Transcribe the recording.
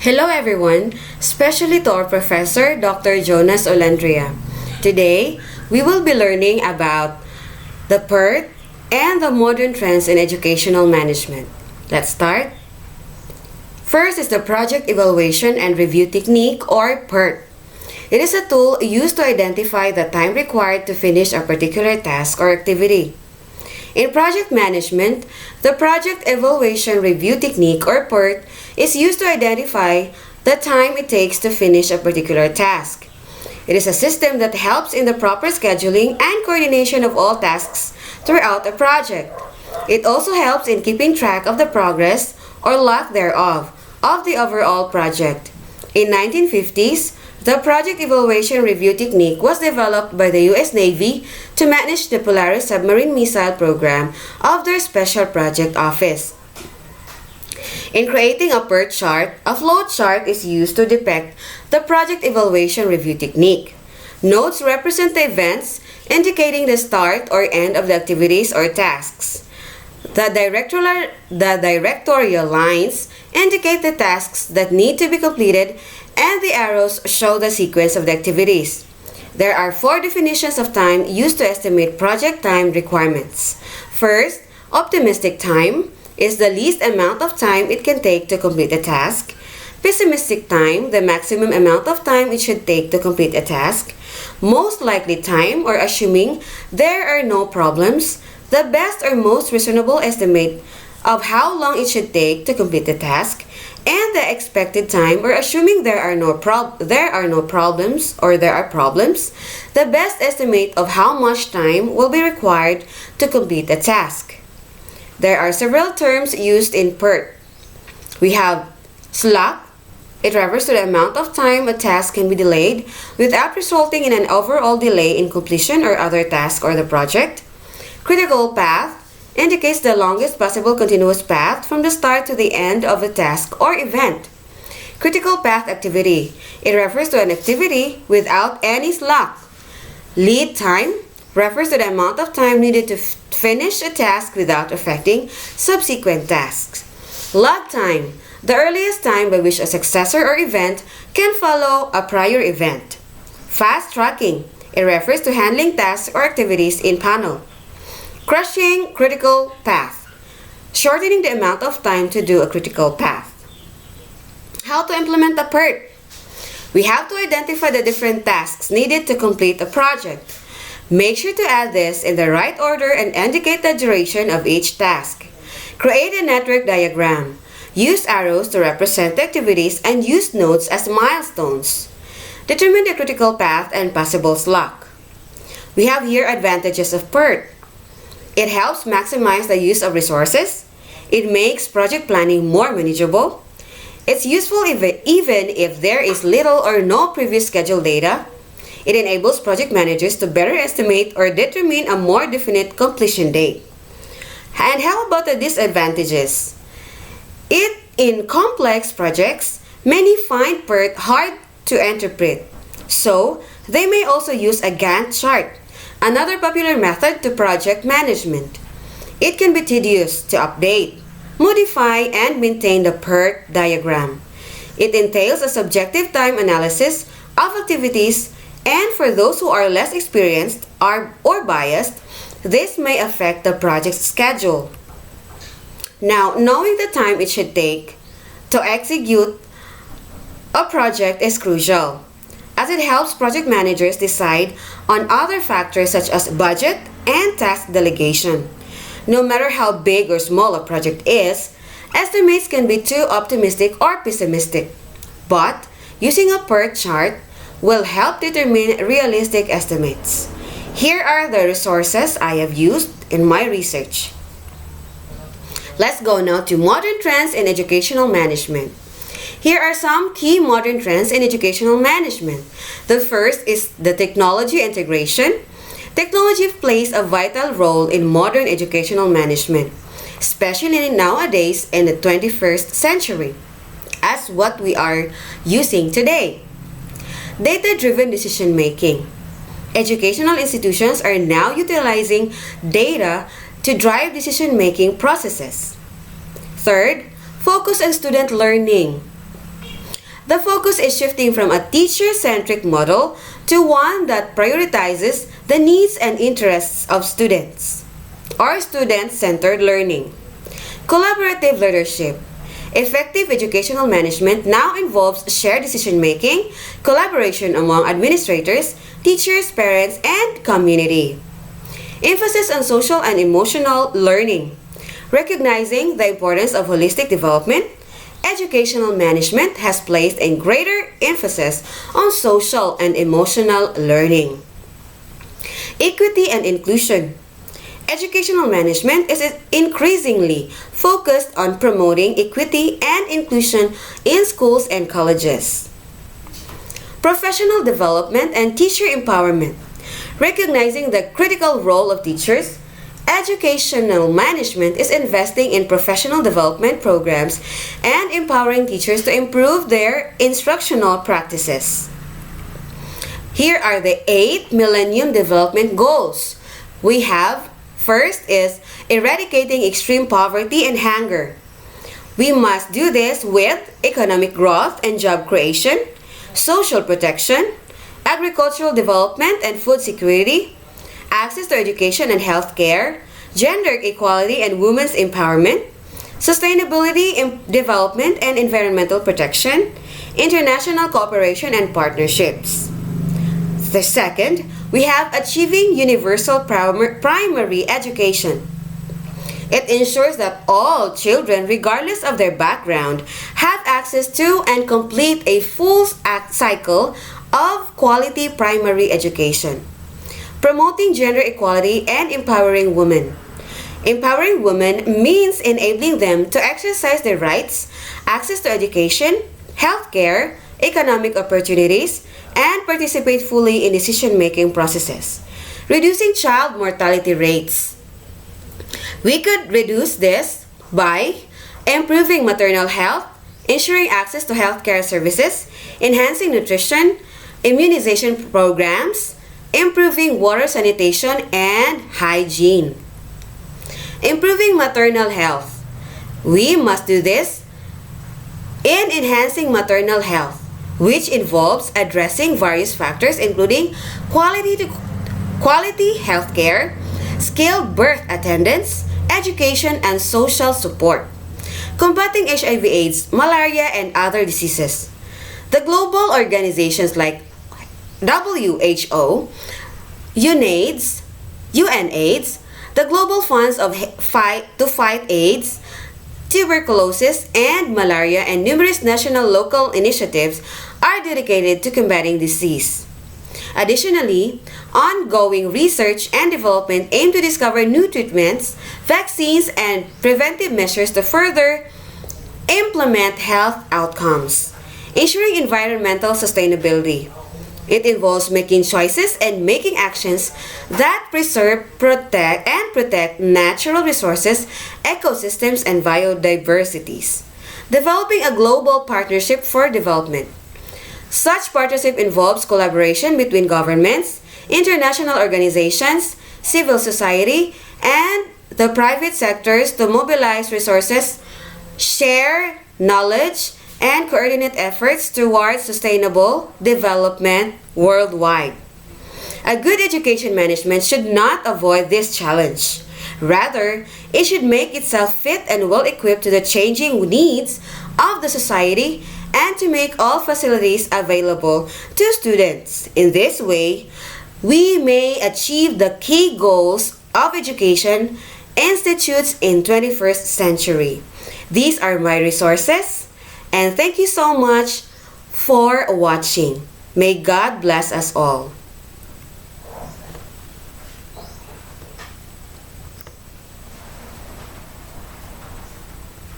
Hello everyone, especially to our professor, Dr. Jonas Olandria. Today, we will be learning about the PERT and the modern trends in educational management. Let's start. First is the Project Evaluation and Review Technique, or PERT. It is a tool used to identify the time required to finish a particular task or activity. In project management, the Project Evaluation Review Technique, or PERT, is used to identify the time it takes to finish a particular task. It is a system that helps in the proper scheduling and coordination of all tasks throughout a project. It also helps in keeping track of the progress, or lack thereof, of the overall project. In 1950s, the Project Evaluation Review Technique was developed by the U.S. Navy to manage the Polaris submarine missile program of their Special Project Office. In creating a PERT chart, a flow chart is used to depict the Project Evaluation Review Technique. Nodes represent the events, indicating the start or end of the activities or tasks. The directorial lines indicate the tasks that need to be completed, and the arrows show the sequence of the activities. There are 4 definitions of time used to estimate project time requirements. First, optimistic time is the least amount of time it can take to complete a task. Pessimistic time, the maximum amount of time it should take to complete a task. Most likely time, or assuming there are no problems, the best or most reasonable estimate of how long it should take to complete the task. And the expected time, or assuming there are no problems, or there are problems, the best estimate of how much time will be required to complete a task. There are several terms used in PERT. We have slack. It refers to the amount of time a task can be delayed without resulting in an overall delay in completion or other task or the project. Critical path indicates the longest possible continuous path from the start to the end of a task or event. Critical path activity. It refers to an activity without any slack. Lead time refers to the amount of time needed to finish a task without affecting subsequent tasks. Lag time. The earliest time by which a successor or event can follow a prior event. Fast tracking. It refers to handling tasks or activities in panel. Crushing critical path, shortening the amount of time to do a critical path. How to implement a PERT? We have to identify the different tasks needed to complete a project. Make sure to add this in the right order and indicate the duration of each task. Create a network diagram. Use arrows to represent the activities and use nodes as milestones. Determine the critical path and possible slack. We have here advantages of PERT. It helps maximize the use of resources. It makes project planning more manageable. It's useful even if there is little or no previous schedule data. It enables project managers to better estimate or determine a more definite completion date. And how about the disadvantages? In complex projects, many find PERT hard to interpret. So, they may also use a Gantt chart, another popular method to project management. It can be tedious to update, modify, and maintain the PERT diagram. It entails a subjective time analysis of activities, and for those who are less experienced or biased, this may affect the project's schedule. Now, knowing the time it should take to execute a project is crucial, as it helps project managers decide on other factors such as budget and task delegation. No matter how big or small a project is, estimates can be too optimistic or pessimistic. But using a PERT chart will help determine realistic estimates. Here are the resources I have used in my research. Let's go now to modern trends in educational management. Here are some key modern trends in educational management. The first is the technology integration. Technology plays a vital role in modern educational management, especially nowadays in the 21st century, as what we are using today. Data-driven decision making. Educational institutions are now utilizing data to drive decision-making processes. Third, focus on student learning. The focus is shifting from a teacher-centric model to one that prioritizes the needs and interests of students, or student-centered learning. Collaborative leadership. Effective educational management now involves shared decision-making, collaboration among administrators, teachers, parents, and community. Emphasis on social and emotional learning. Recognizing the importance of holistic development, educational management has placed a greater emphasis on social and emotional learning. Equity and inclusion. Educational management is increasingly focused on promoting equity and inclusion in schools and colleges. Professional development and teacher empowerment. Recognizing the critical role of teachers, educational management is investing in professional development programs and empowering teachers to improve their instructional practices. Here are the 8 Millennium Development Goals. We have, first is eradicating extreme poverty and hunger. We must do this with economic growth and job creation, social protection, agricultural development and food security, access to education and health care, gender equality and women's empowerment, sustainability in development and environmental protection, international cooperation and partnerships. The second, we have achieving universal primary education. It ensures that all children, regardless of their background, have access to and complete a full cycle of quality primary education. Promoting gender equality and empowering women. Empowering women means enabling them to exercise their rights, access to education, healthcare, economic opportunities, and participate fully in decision-making processes. Reducing child mortality rates. We could reduce this by improving maternal health, ensuring access to healthcare services, enhancing nutrition, immunization programs, improving water sanitation and hygiene. Improving maternal health. We must do this in enhancing maternal health, which involves addressing various factors including quality healthcare, skilled birth attendance, education, and social support. Combating HIV/AIDS, malaria, and other diseases. The global organizations like WHO, UNAIDS, the Global Funds to Fight AIDS, tuberculosis, and malaria, and numerous national local initiatives are dedicated to combating disease. Additionally, ongoing research and development aim to discover new treatments, vaccines, and preventive measures to further implement health outcomes. Ensuring environmental sustainability. It involves making choices and making actions that preserve, protect natural resources, ecosystems, and biodiversities. Developing a global partnership for development. Such partnership involves collaboration between governments, international organizations, civil society, and the private sectors to mobilize resources, share knowledge, and coordinate efforts towards sustainable development worldwide. A good education management should not avoid this challenge. Rather, it should make itself fit and well equipped to the changing needs of the society and to make all facilities available to students. In this way, we may achieve the key goals of education institutes in 21st century. These are my resources, and thank you so much for watching. May God bless us all.